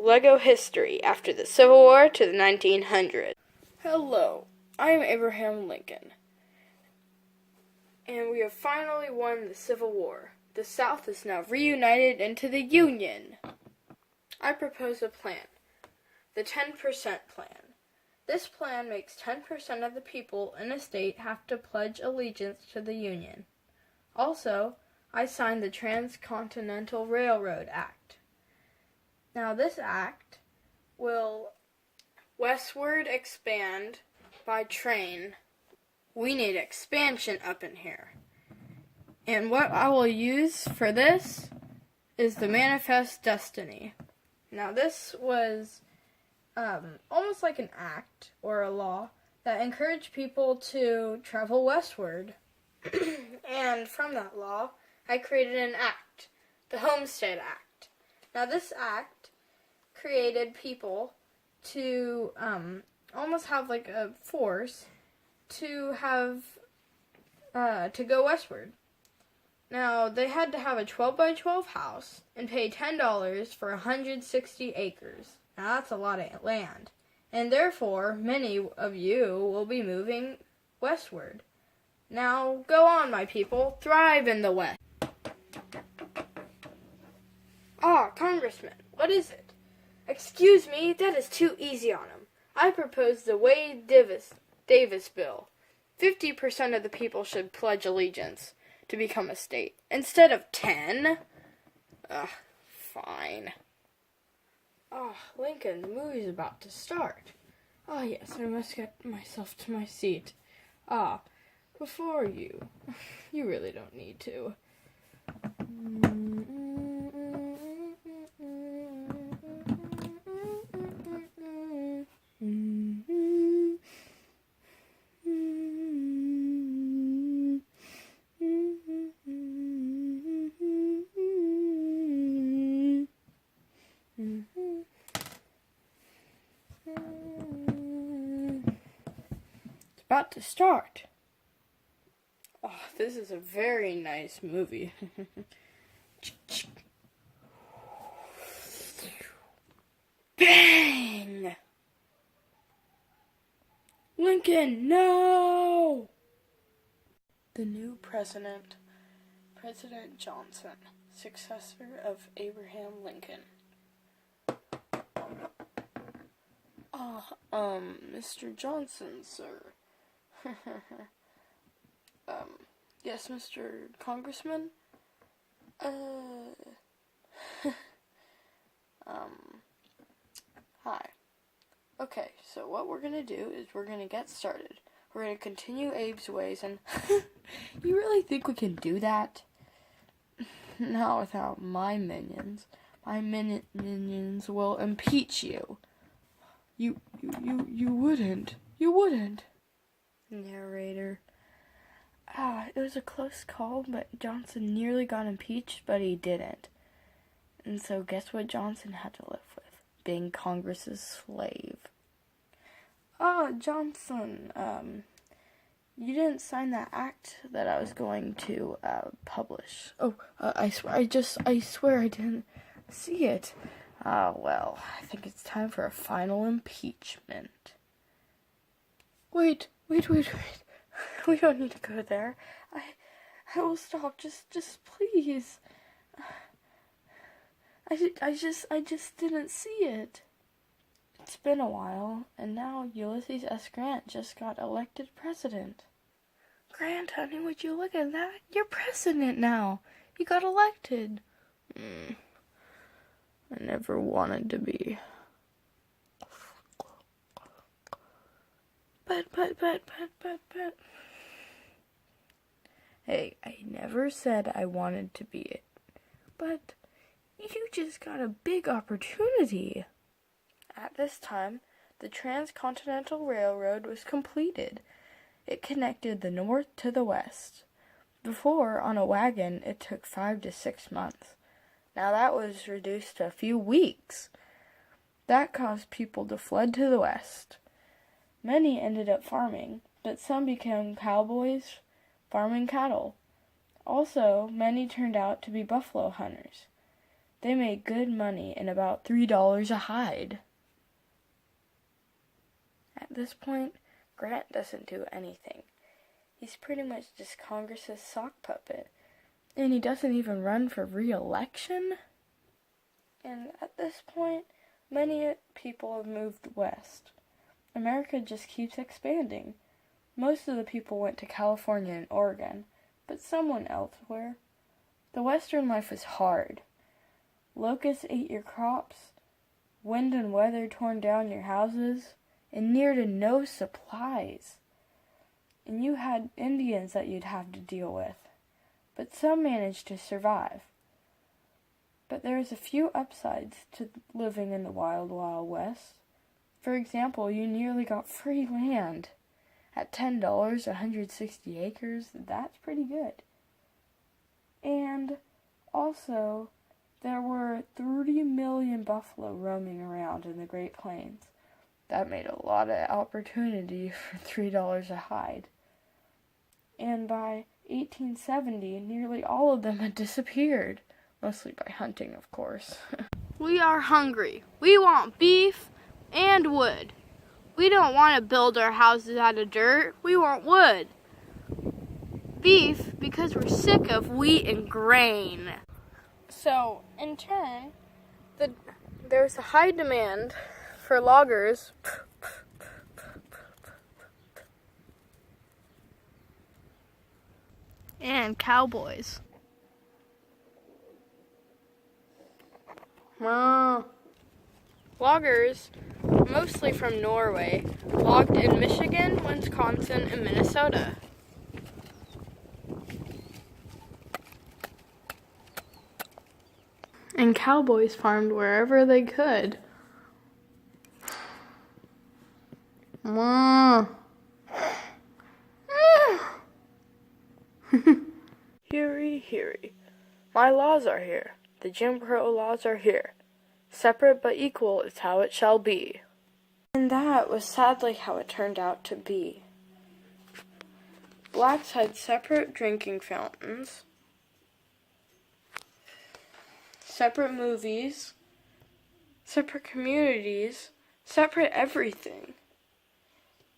Lego history after the Civil War to the 1900s. Hello, I am Abraham Lincoln, and we have finally won the Civil War. The South is now reunited into the Union. I propose a plan, the 10% plan. This plan makes 10% of the people in a state have to pledge allegiance to the Union. Also, I signed the Transcontinental Railroad Act. Now, this act will westward expand by train. We need expansion up in here. And what I will use for this is the Manifest Destiny. Now, this was almost like an act or a law that encouraged people to travel westward. And from that law, I created an act, the Homestead Act. Now, this act created people to almost have like a force to have to go westward. Now, they had to have a 12 by 12 house and pay $10 for 160 acres. Now, that's a lot of land. And therefore, many of you will be moving westward. Now, go on, my people. Thrive in the West. Ah, Congressman, what is it? Excuse me, that is too easy on him. I propose the Wade-Davis bill. 50% of the people should pledge allegiance to become a state, instead of 10. Fine. Lincoln, the movie's about to start. Yes, I must get myself to my seat. Before you really don't need to. It's about to start. This is a very nice movie. Bang! Lincoln, no! The new president, President Johnson, successor of Abraham Lincoln. Mr. Johnson, sir. Yes, Mr. Congressman? Hi. Okay, so what we're gonna do is we're gonna get started. We're gonna continue Abe's ways, and you really think we can do that? Not without my minions. My minions will impeach you. You wouldn't. You wouldn't. Narrator. It was a close call, but Johnson nearly got impeached, but he didn't. And so guess what Johnson had to live with? Being Congress's slave. Johnson, you didn't sign that act that I was going to, publish. I swear I didn't see it. Well, I think it's time for a final impeachment. Wait. We don't need to go there. I will stop. Just please. I just didn't see it. It's been a while, and now Ulysses S. Grant just got elected president. Grant, honey, would you look at that? You're president now. You got elected. I never wanted to be. But. Hey, I never said I wanted to be it. But you just got a big opportunity. At this time, the Transcontinental Railroad was completed. It connected the north to the west. Before, on a wagon, it took 5 to 6 months. Now that was reduced to a few weeks. That caused people to flood to the west. Many ended up farming, but some became cowboys, farming cattle. Also, many turned out to be buffalo hunters. They made good money and about $3 a hide. At this point, Grant doesn't do anything. He's pretty much just Congress's sock puppet. And he doesn't even run for re-election. And at this point, many people have moved west. America just keeps expanding. Most of the people went to California and Oregon, but some went elsewhere. The western life was hard. Locusts ate your crops, wind and weather torn down your houses, and near to no supplies. And you had Indians that you'd have to deal with, but some managed to survive. But there's a few upsides to living in the wild, wild west. For example, you nearly got free land. At $10, 160 acres, that's pretty good. And also, there were 30 million buffalo roaming around in the Great Plains. That made a lot of opportunity for $3 a hide. And by 1870, nearly all of them had disappeared. Mostly by hunting, of course. We are hungry. We want beef and wood. We don't want to build our houses out of dirt. We want wood. Beef because we're sick of wheat and grain. So, in turn, there's a high demand for loggers and cowboys. Loggers, mostly from Norway, logged in Michigan, Wisconsin, and Minnesota. And cowboys farmed wherever they could. Heary, heary. My laws are here. The Jim Crow laws are here. Separate but equal is how it shall be. And that was sadly how it turned out to be. Blacks had separate drinking fountains, separate movies, separate communities, separate everything.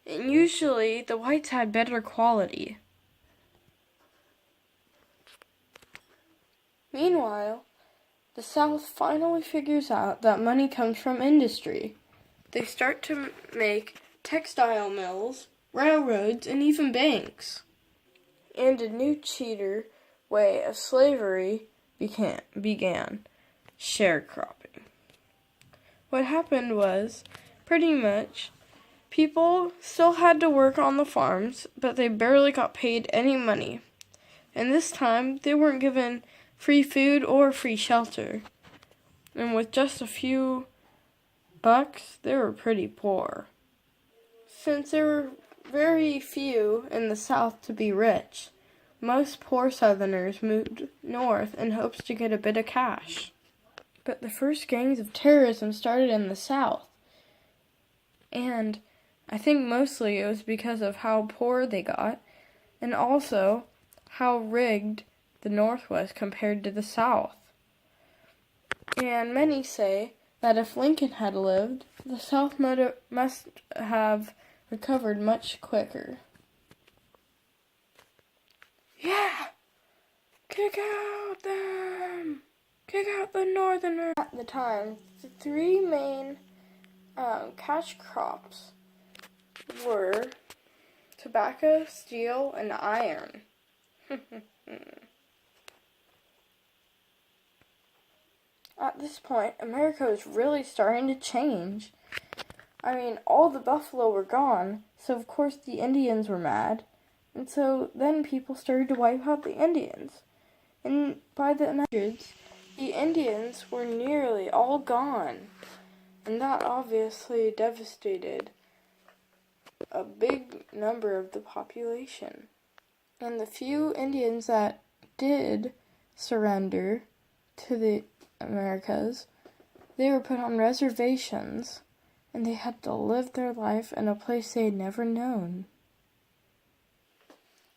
And usually the whites had better quality. Meanwhile, the South finally figures out that money comes from industry. They start to make textile mills, railroads, and even banks. And a new cheater way of slavery began, sharecropping. What happened was, pretty much, people still had to work on the farms, but they barely got paid any money. And this time, they weren't given free food or free shelter. And with just a few bucks, they were pretty poor. Since there were very few in the South to be rich, most poor Southerners moved north in hopes to get a bit of cash. But the first gangs of terrorism started in the South. And I think mostly it was because of how poor they got, and also how rigged the North was compared to the South. And many say that if Lincoln had lived, the South must have recovered much quicker. Yeah! Kick out them! Kick out the Northerners! At the time, the three main cash crops were tobacco, steel, and iron. At this point, America was really starting to change. I mean, all the buffalo were gone, so of course the Indians were mad. And so then people started to wipe out the Indians. And by the 1900's, the Indians were nearly all gone. And that obviously devastated a big number of the population. And the few Indians that did surrender to the Americas, they were put on reservations, and they had to live their life in a place they had never known.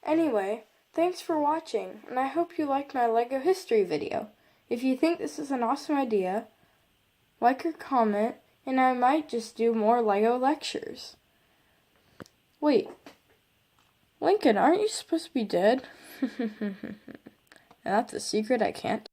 Anyway, thanks for watching, and I hope you liked my LEGO history video. If you think this is an awesome idea, like or comment, and I might just do more LEGO lectures. Wait, Lincoln, aren't you supposed to be dead? That's a secret I can't